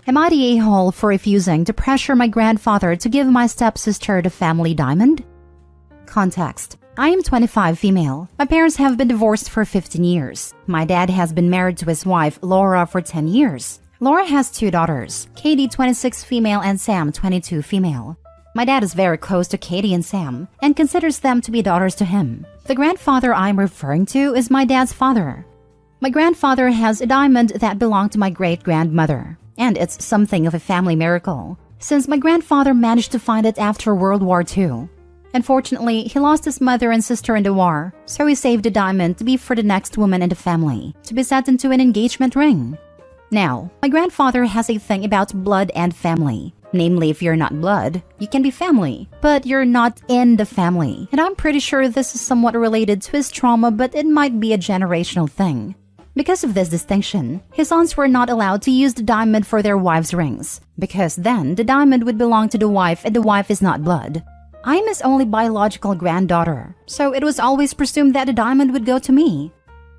Am I the a-hole for refusing to pressure my grandfather to give my stepsister the family diamond? Context. I am 25 female. My parents have been divorced for 15 years. My dad has been married to his wife, Laura, for 10 years. Laura has 2 daughters, Katie 26 female and Sam 22 female. My dad is very close to Katie and Sam and considers them to be daughters to him. The grandfather I'm referring to is my dad's father. My grandfather has a diamond that belonged to my great-grandmother, and it's something of a family miracle, since my grandfather managed to find it after World War II. Unfortunately, he lost his mother and sister in the war, so he saved the diamond to be for the next woman in the family, to be set into an engagement ring. Now, my grandfather has a thing about blood and family. Namely, if you're not blood, you can be family, but you're not in the family. And I'm pretty sure this is somewhat related to his trauma, but it might be a generational thing. Because of this distinction, his sons were not allowed to use the diamond for their wives' rings, because then the diamond would belong to the wife and the wife is not blood. I am his only biological granddaughter, so it was always presumed that the diamond would go to me.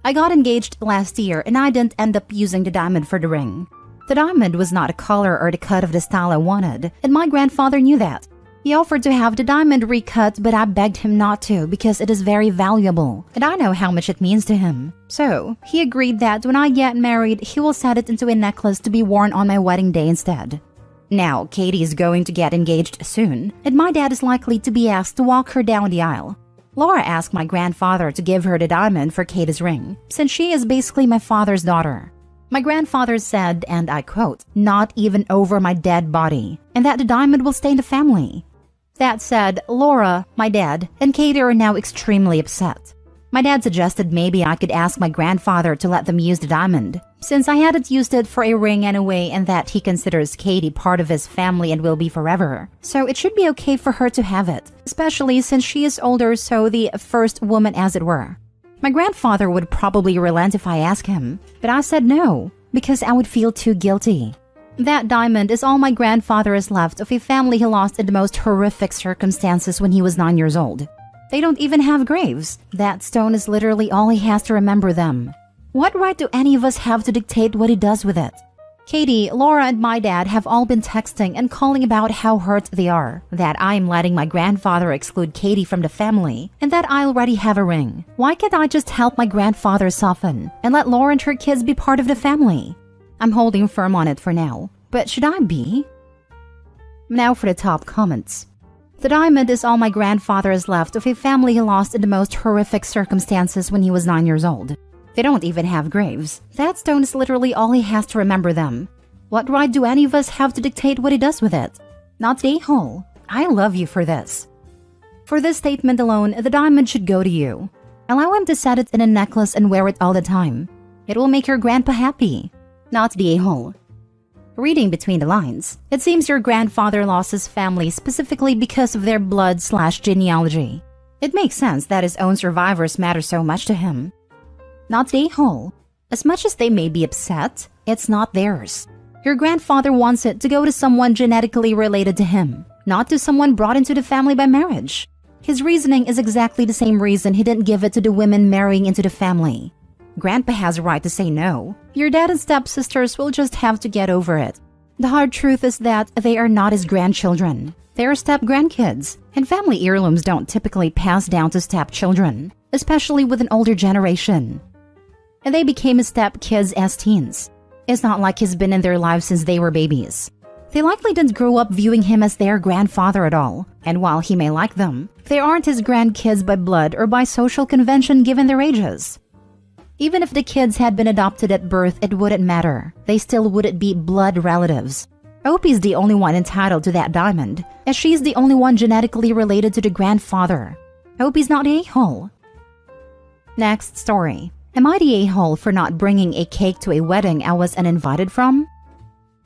I got engaged last year and I didn't end up using the diamond for the ring. The diamond was not a color or the cut of the style I wanted, and my grandfather knew that. He offered to have the diamond recut, but I begged him not to because it is very valuable, and I know how much it means to him. So, he agreed that when I get married, he will set it into a necklace to be worn on my wedding day instead. Now, Katie is going to get engaged soon, and my dad is likely to be asked to walk her down the aisle. Laura asked my grandfather to give her the diamond for Katie's ring, since she is basically my father's daughter. My grandfather said, and I quote, "Not even over my dead body," and that the diamond will stay in the family. That said, Laura, my dad, and Katie are now extremely upset. My dad suggested maybe I could ask my grandfather to let them use the diamond, since I hadn't used it for a ring anyway, and that he considers Katie part of his family and will be forever. So it should be okay for her to have it, especially since she is older, so the first woman as it were. My grandfather would probably relent if I asked him, but I said no, because I would feel too guilty. That diamond is all my grandfather is left of a family he lost in the most horrific circumstances when he was 9 years old. They don't even have graves. That stone is literally all he has to remember them. What right do any of us have to dictate what he does with it? Katie, Laura, and my dad have all been texting and calling about how hurt they are, that I'm letting my grandfather exclude Katie from the family, and that I already have a ring. Why can't I just help my grandfather soften, and let Laura and her kids be part of the family? I'm holding firm on it for now, but should I be? Now for the top comments. The diamond is all my grandfather is left of a family he lost in the most horrific circumstances when he was 9 years old. They don't even have graves. That stone is literally all he has to remember them. What right do any of us have to dictate what he does with it? Not the a-hole. I love you for this. For this statement alone, the diamond should go to you. Allow him to set it in a necklace and wear it all the time. It will make your grandpa happy. Not the a-hole. Reading between the lines, it seems your grandfather lost his family specifically because of their blood/genealogy. It makes sense that his own survivors matter so much to him. Not the a-hole. As much as they may be upset, it's not theirs. Your grandfather wants it to go to someone genetically related to him, not to someone brought into the family by marriage. His reasoning is exactly the same reason he didn't give it to the women marrying into the family. Grandpa has a right to say no. Your dad and stepsisters will just have to get over it. The hard truth is that they are not his grandchildren. They are step-grandkids, and family heirlooms don't typically pass down to stepchildren, especially with an older generation. And they became his step-kids as teens. It's not like he's been in their lives since they were babies. They likely didn't grow up viewing him as their grandfather at all, and while he may like them, they aren't his grandkids by blood or by social convention given their ages. Even if the kids had been adopted at birth, it wouldn't matter. They still wouldn't be blood relatives. Opie's the only one entitled to that diamond, as she's the only one genetically related to the grandfather. Opie's not the a-hole. Next story. Am I the a-hole for not bringing a cake to a wedding I was uninvited from?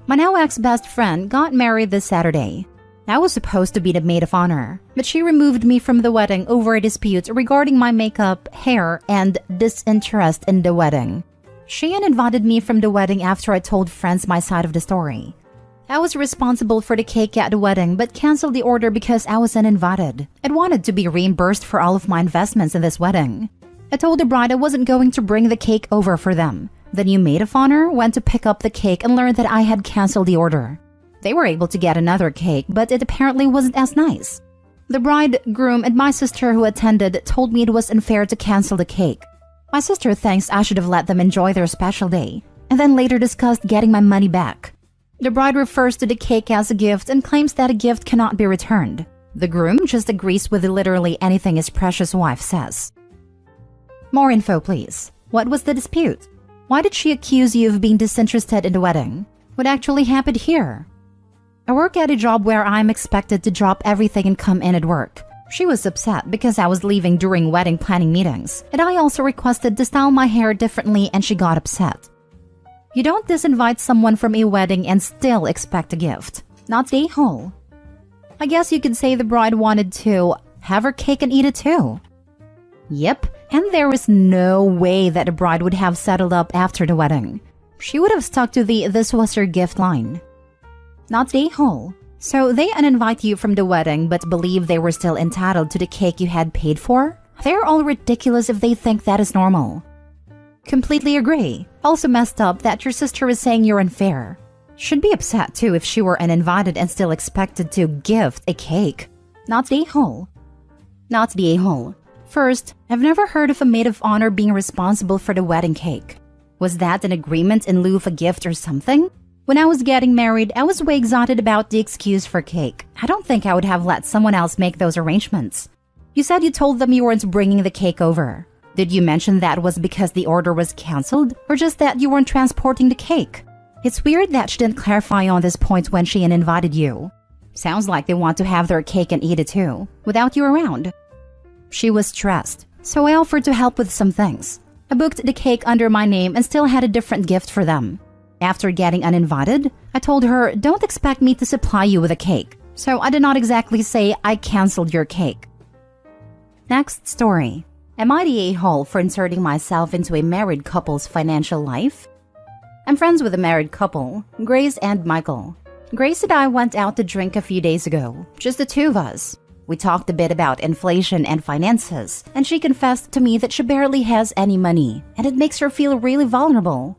My now ex-best friend got married this Saturday. I was supposed to be the maid of honor, but she removed me from the wedding over a dispute regarding my makeup, hair, and disinterest in the wedding. She uninvited me from the wedding after I told friends my side of the story. I was responsible for the cake at the wedding but canceled the order because I was uninvited and wanted to be reimbursed for all of my investments in this wedding. I told the bride I wasn't going to bring the cake over for them, The new maid of honor went to pick up the cake and learned that I had canceled the order. They were able to get another cake, but it apparently wasn't as nice. The bride, groom, and my sister who attended told me it was unfair to cancel the cake. My sister thinks I should have let them enjoy their special day, and then later discussed getting my money back. The bride refers to the cake as a gift and claims that a gift cannot be returned. The groom just agrees with literally anything his precious wife says. More info, please. What was the dispute? Why did she accuse you of being disinterested in the wedding? What actually happened here? I work at a job where I'm expected to drop everything and come in at work. She was upset because I was leaving during wedding planning meetings, and I also requested to style my hair differently and she got upset. You don't disinvite someone from a wedding and still expect a gift. Not the a-hole. I guess you could say the bride wanted to have her cake and eat it too. Yep, and there was no way that the bride would have settled up after the wedding. She would have stuck to the "this was her gift" line. Not the a-hole. So they uninvite you from the wedding but believe they were still entitled to the cake you had paid for? They're all ridiculous if they think that is normal. Completely agree. Also messed up that your sister is saying you're unfair. Should be upset too if she were uninvited and still expected to gift a cake. Not the a-hole. Not the a-hole. First, I've never heard of a maid of honor being responsible for the wedding cake. Was that an agreement in lieu of a gift or something? When I was getting married, I was way excited about the excuse for cake. I don't think I would have let someone else make those arrangements. You said you told them you weren't bringing the cake over. Did you mention that was because the order was canceled, or just that you weren't transporting the cake? It's weird that she didn't clarify on this point when she uninvited you. Sounds like they want to have their cake and eat it too, without you around. She was stressed, so I offered to help with some things. I booked the cake under my name and still had a different gift for them. After getting uninvited, I told her, don't expect me to supply you with a cake. So I did not exactly say I canceled your cake. Next story. Am I the a-hole for inserting myself into a married couple's financial life? I'm friends with a married couple, Grace and Michael. Grace and I went out to drink a few days ago, just the two of us. We talked a bit about inflation and finances, and she confessed to me that she barely has any money, and it makes her feel really vulnerable.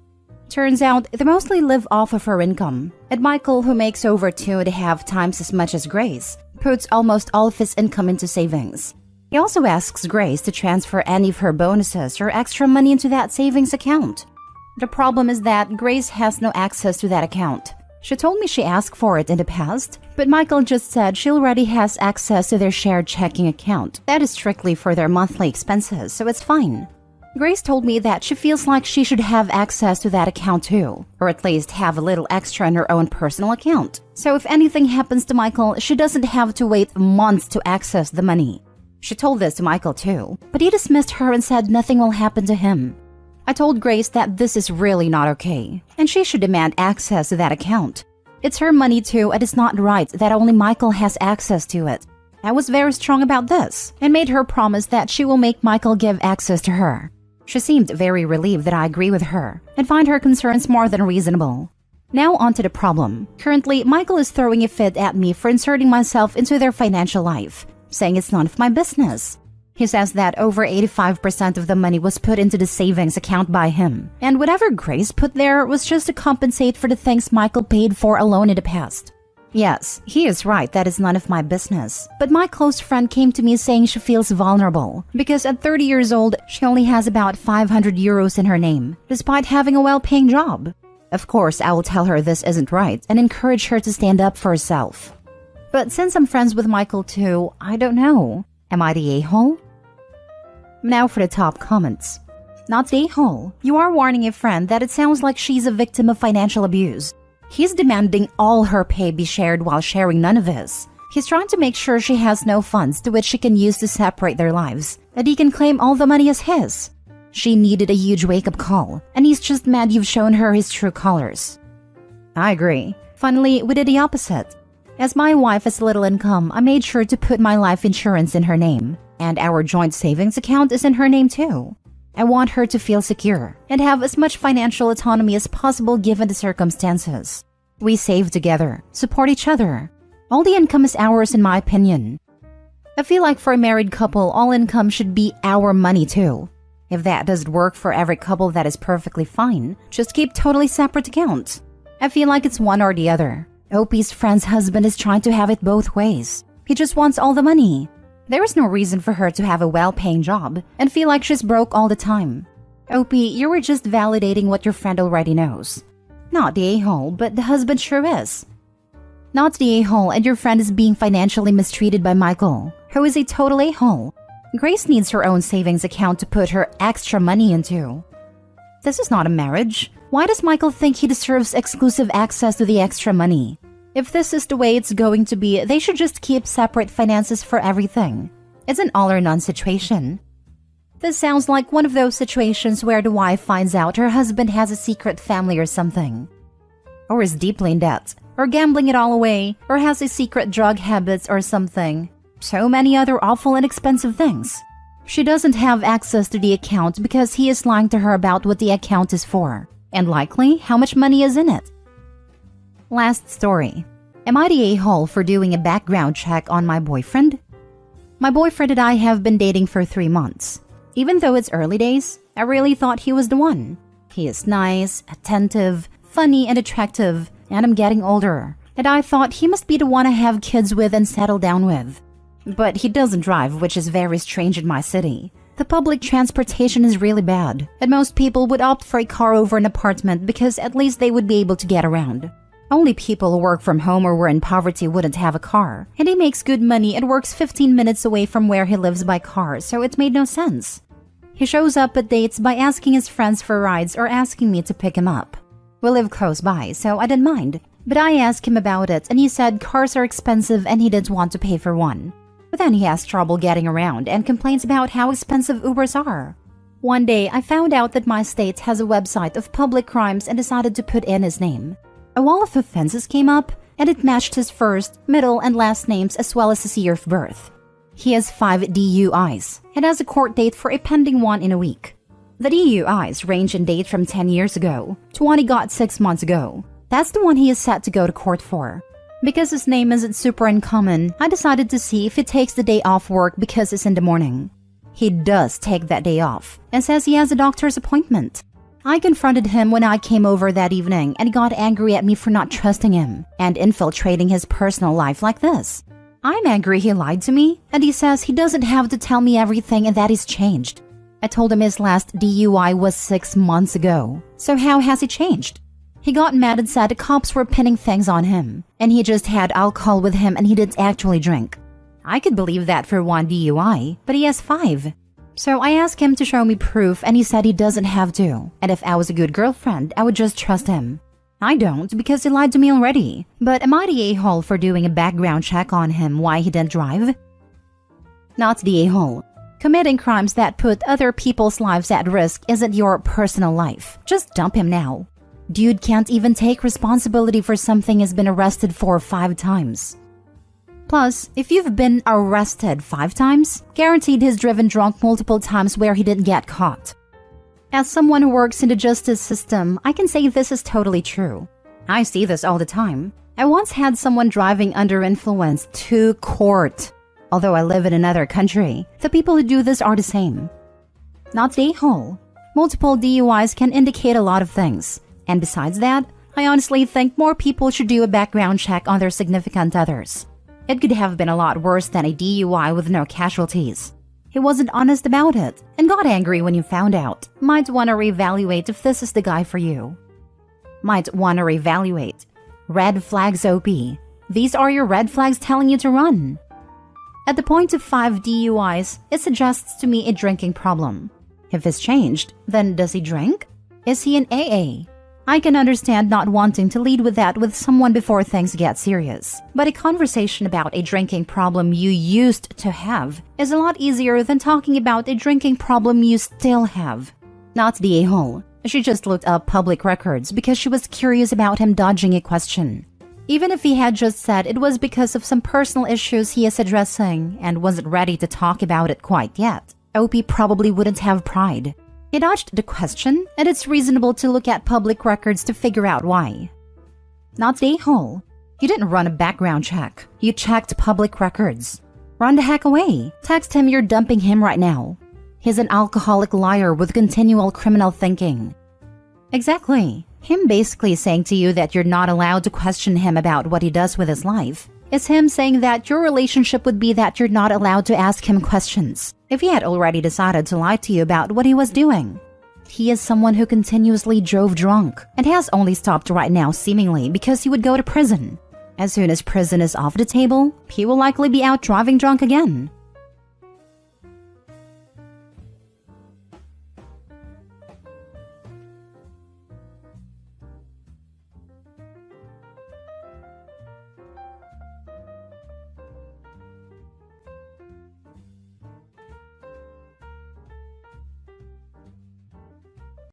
Turns out they mostly live off of her income, and Michael, who makes over 2.5 times as much as Grace, puts almost all of his income into savings. He also asks Grace to transfer any of her bonuses or extra money into that savings account. The problem is that Grace has no access to that account. She told me she asked for it in the past, but Michael just said she already has access to their shared checking account. That is strictly for their monthly expenses, so it's fine. Grace told me that she feels like she should have access to that account too, or at least have a little extra in her own personal account. So if anything happens to Michael, she doesn't have to wait months to access the money. She told this to Michael too, but he dismissed her and said nothing will happen to him. I told Grace that this is really not okay, and she should demand access to that account. It's her money too, and it's not right that only Michael has access to it. I was very strong about this, and made her promise that she will make Michael give access to her. She seemed very relieved that I agree with her, and find her concerns more than reasonable. Now on to the problem. Currently, Michael is throwing a fit at me for inserting myself into their financial life, saying it's none of my business. He says that over 85% of the money was put into the savings account by him, and whatever Grace put there was just to compensate for the things Michael paid for alone in the past. Yes, he is right that is none of my business, but my close friend came to me saying she feels vulnerable because at 30 years old, she only has about 500 euros in her name, despite having a well-paying job. Of course, I will tell her this isn't right and encourage her to stand up for herself. But since I'm friends with Michael too, I don't know. Am I the a-hole? Now for the top comments. Not the a-hole. You are warning a friend that it sounds like she's a victim of financial abuse. He's demanding all her pay be shared while sharing none of his. He's trying to make sure she has no funds to which she can use to separate their lives, that he can claim all the money as his. She needed a huge wake-up call, and he's just mad you've shown her his true colors. I agree. Finally, we did the opposite. As my wife has little income, I made sure to put my life insurance in her name, and our joint savings account is in her name too. I want her to feel secure and have as much financial autonomy as possible given the circumstances. We save together, support each other. All the income is ours in my opinion. I feel like for a married couple, all income should be our money too. If that doesn't work for every couple, that is perfectly fine. Just keep totally separate accounts. I feel like it's one or the other. OP's friend's husband is trying to have it both ways. He just wants all the money. There is no reason for her to have a well-paying job and feel like she's broke all the time. OP, you were just validating what your friend already knows. Not the a-hole, but the husband sure is. Not the a-hole, and your friend is being financially mistreated by Michael, who is a total a-hole. Grace needs her own savings account to put her extra money into. This is not a marriage. Why does Michael think he deserves exclusive access to the extra money? If this is the way it's going to be, they should just keep separate finances for everything. It's an all-or-none situation. This sounds like one of those situations where the wife finds out her husband has a secret family or something. Or is deeply in debt, or gambling it all away, or has a secret drug habits or something. So many other awful and expensive things. She doesn't have access to the account because he is lying to her about what the account is for, and likely how much money is in it. Last story. Am I the a-hole for doing a background check on my boyfriend? My boyfriend and I have been dating for 3 months. Even though it's early days, I really thought he was the one. He is nice, attentive, funny, and attractive, and I'm getting older, and I thought he must be the one I have kids with and settle down with. But he doesn't drive, which is very strange in my city. The public transportation is really bad, and most people would opt for a car over an apartment because at least they would be able to get around. Only people who work from home or were in poverty wouldn't have a car, and he makes good money and works 15 minutes away from where he lives by car, so it made no sense. He shows up at dates by asking his friends for rides or asking me to pick him up. We live close by, so I didn't mind, but I asked him about it and he said cars are expensive and he didn't want to pay for one. But then he has trouble getting around and complains about how expensive Ubers are. One day, I found out that my state has a website of public crimes and decided to put in his name. A wall of offenses came up, and it matched his first, middle, and last names as well as his year of birth. He has 5 DUIs and has a court date for a pending one in a week. The DUIs range in date from 10 years ago to one he got 6 months ago. That's the one he is set to go to court for. Because his name isn't super uncommon, I decided to see if he takes the day off work because it's in the morning. He does take that day off and says he has a doctor's appointment. I confronted him when I came over that evening and he got angry at me for not trusting him and infiltrating his personal life like this. I'm angry he lied to me, and he says he doesn't have to tell me everything and that he's changed. I told him his last DUI was 6 months ago, so how has he changed? He got mad and said the cops were pinning things on him, and he just had alcohol with him and he didn't actually drink. I could believe that for 1 DUI, but he has 5. So I asked him to show me proof and he said he doesn't have to, and if I was a good girlfriend, I would just trust him. I don't because he lied to me already, but am I the a-hole for doing a background check on him why he didn't drive? Not the a-hole. Committing crimes that put other people's lives at risk isn't your personal life. Just dump him now. Dude can't even take responsibility for something he's been arrested for 5 times. Plus, if you've been arrested 5 times, guaranteed he's driven drunk multiple times where he didn't get caught. As someone who works in the justice system, I can say this is totally true. I see this all the time. I once had someone driving under influence to court. Although I live in another country, the people who do this are the same. Not the a-hole. Multiple DUIs can indicate a lot of things. And besides that, I honestly think more people should do a background check on their significant others. It could have been a lot worse than a DUI with no casualties. He wasn't honest about it and got angry when you found out. Might want to reevaluate if this is the guy for you. Might want to reevaluate. Red flags OP. These are your red flags telling you to run. At the point of 5 DUIs, it suggests to me a drinking problem. If it's changed, then does he drink? Is he an AA? I can understand not wanting to lead with that with someone before things get serious, but a conversation about a drinking problem you used to have is a lot easier than talking about a drinking problem you still have. Not the a-hole. She just looked up public records because she was curious about him dodging a question. Even if he had just said it was because of some personal issues he is addressing and wasn't ready to talk about it quite yet, OP probably wouldn't have pride. He dodged the question, and it's reasonable to look at public records to figure out why. Not the a-hole. You didn't run a background check. You checked public records. Run the heck away. Text him you're dumping him right now. He's an alcoholic liar with continual criminal thinking. Exactly. Him basically saying to you that you're not allowed to question him about what he does with his life. It's him saying that your relationship would be that you're not allowed to ask him questions if he had already decided to lie to you about what he was doing. He is someone who continuously drove drunk and has only stopped right now seemingly because he would go to prison. As soon as prison is off the table, he will likely be out driving drunk again.